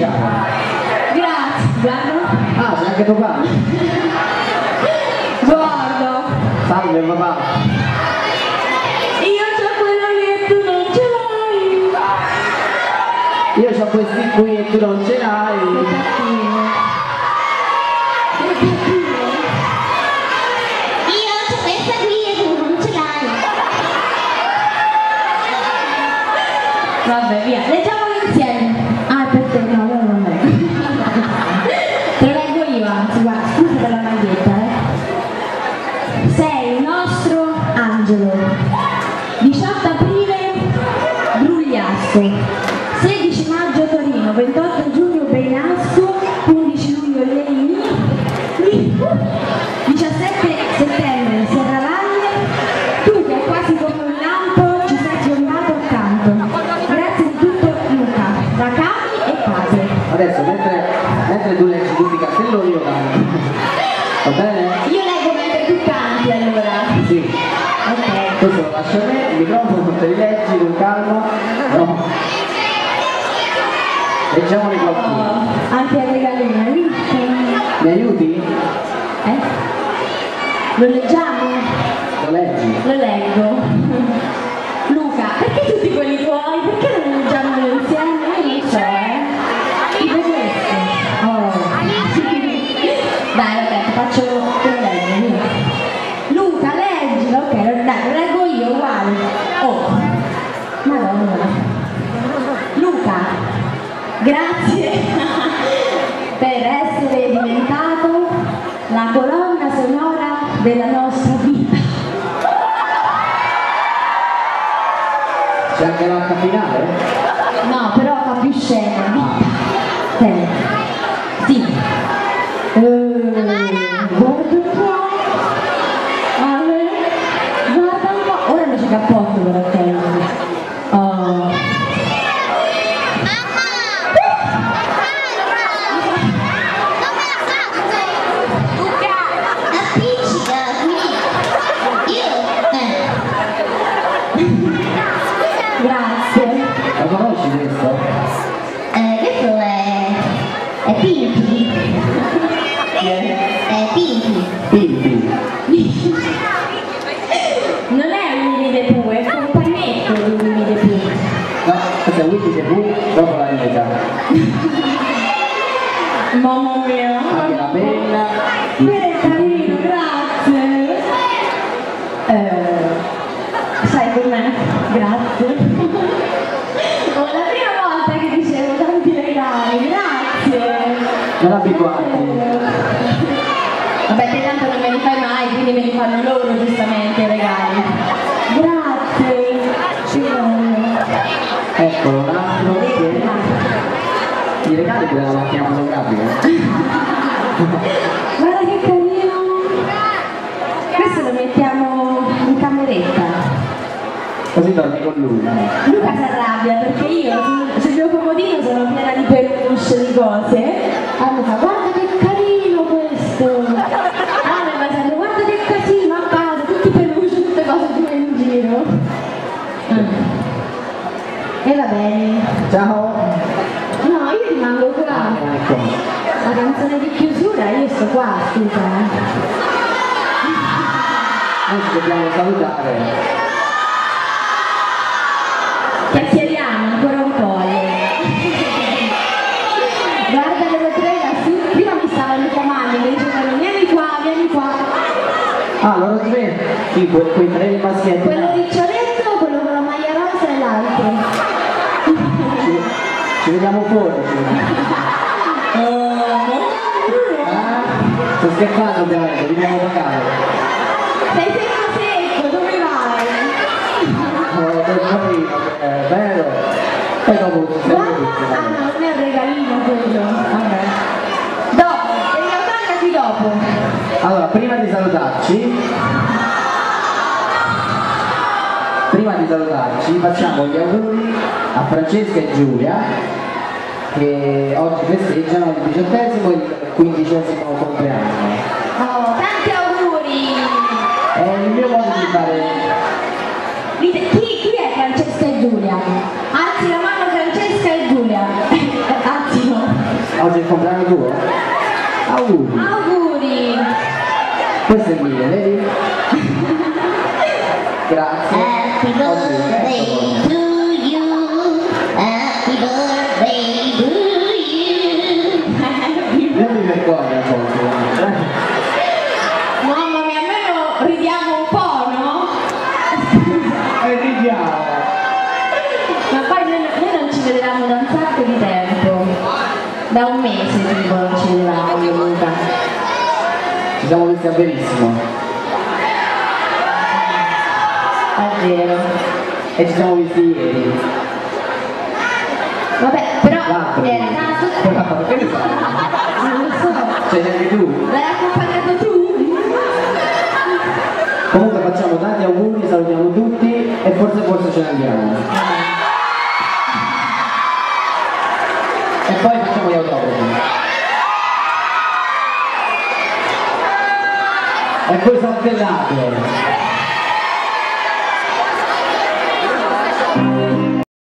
ufficiale. Grazie, guarda. Ah, c'è anche papà. Guarda. Salve papà. Io c'ho quello lì e tu non ce l'hai. Io c'ho questi qui e tu non ce l'hai. Io c'ho questa qui e tu non ce l'hai. Vabbè, via, leggiamolo insieme. Ah, per te, no, non è. Te lo leggo io, anzi, guarda, scusa per la maglietta, Sei il nostro angelo. 18 aprile, Grugliasco. 16 maggio Torino, 28 giugno Beinasco, 11 luglio Leini, 17 settembre Serravalle. Tu che è quasi come un lampo ci sei giornato accanto. Grazie di tutto Luca, da Cami e Padre. Adesso mentre tu leggi tutti i cartelloni io canto. Va bene? Io leggo mentre tu canti allora. Sì. Ok. Questo lo lascio a me, il microfono te li leggi con calma. No. Leggiamoli qualcuno. Oh, anche a regalina, Mi aiuti? Lo leggiamo? Lo leggi? Lo leggo. Luca, perché tutti quelli tuoi? Perché non li leggiamo insieme? Io non so, Tipo questo. Oh. Dai, vabbè, te lo leggo, via. Luca, leggilo, ok, dai, lo leggo io, uguale. Oh, madonna. Luca, grazie per essere diventato la colonna sonora della nostra vita. C'è anche l'H finale? No, però fa più scena, vita. Sì. Guarda un po'. Guarda un po'. Ora non c'è cappotto per attendere. Oh. Grazie. La conosci questo? Questo è Pinky. Chi è? È Pinky. Pimpi. Non è un Winnie the Pooh, è il compagnetto di Winnie the Pooh. No, questo è Winnie the Pooh dopo la vita. Mamma mia. Anche la penna. Che carino, grazie. Sai com'è? Grazie. Oh, la prima volta che ricevo tanti regali, grazie. Non abituati. Vabbè, te tanto non me li fai mai, quindi me li fanno loro giustamente i regali. Grazie. Ci voglio. Eccolo un altro che... I regali della macchina fotografica. Guarda che carino. Questo lo mettiamo in cameretta. Così dormi con lui. Luca si arrabbia perché io sul mio comodino sono piena di peluche di cose. Allora fa, guarda che carino questo. Allora va sempre, guarda che casino a casa, tutti peluche, tutte cose tue in giro. E va bene. Ciao. No, io rimango qua. Ecco. La canzone di chiusura, io sto qua, scusa. Noi ci dobbiamo salutare. Chiacchieriamo ancora un po'. Guarda le tre lassù, prima mi stavano chiamando, mi dicevano vieni qua, vieni qua. Ah, loro tre? Sì, quei tre maschietti. Quello riccioletto, quello con la maglia rosa e l'altro. Ci vediamo fuori. Sto scherzando ovviamente, dobbiamo pagare. Sei secco, dove vai? Oh, che carino, è vero. Poi dopo ci siamo Guarda, tutti. ah no, non è un regalino quello. Vabbè. Dopo, devi dopo. Allora, prima di salutarci, facciamo gli auguri a Francesca e Giulia che oggi festeggiano il 18° e il 15° compleanno. Oh, tanti auguri! È il mio modo di fare. Dite, chi è Francesca e Giulia? Alzi la mano Francesca e Giulia. Anzi no. Oggi è il compleanno tuo? Auguri! Auguri! Questo è il mio, vedi? Grazie. Happy birthday to you. Happy birthday to you. Io mi vergogno a volte. Mamma mia, almeno ridiamo un po', no? E ridiamo. Ma poi noi non ci vedevamo da un sacco di tempo. Da un mese tipo non ci vedevamo io e Luca. Ci siamo visti a Verissimo. È vero. E ci siamo visti ieri. Vabbè, però L'altro. era nato. Che ne sai? Non lo so. C'è anche tu. L'hai accompagnato tu? Comunque facciamo tanti auguri, salutiamo tutti e forse ce ne andiamo. E poi facciamo gli autografi. E poi saltellate.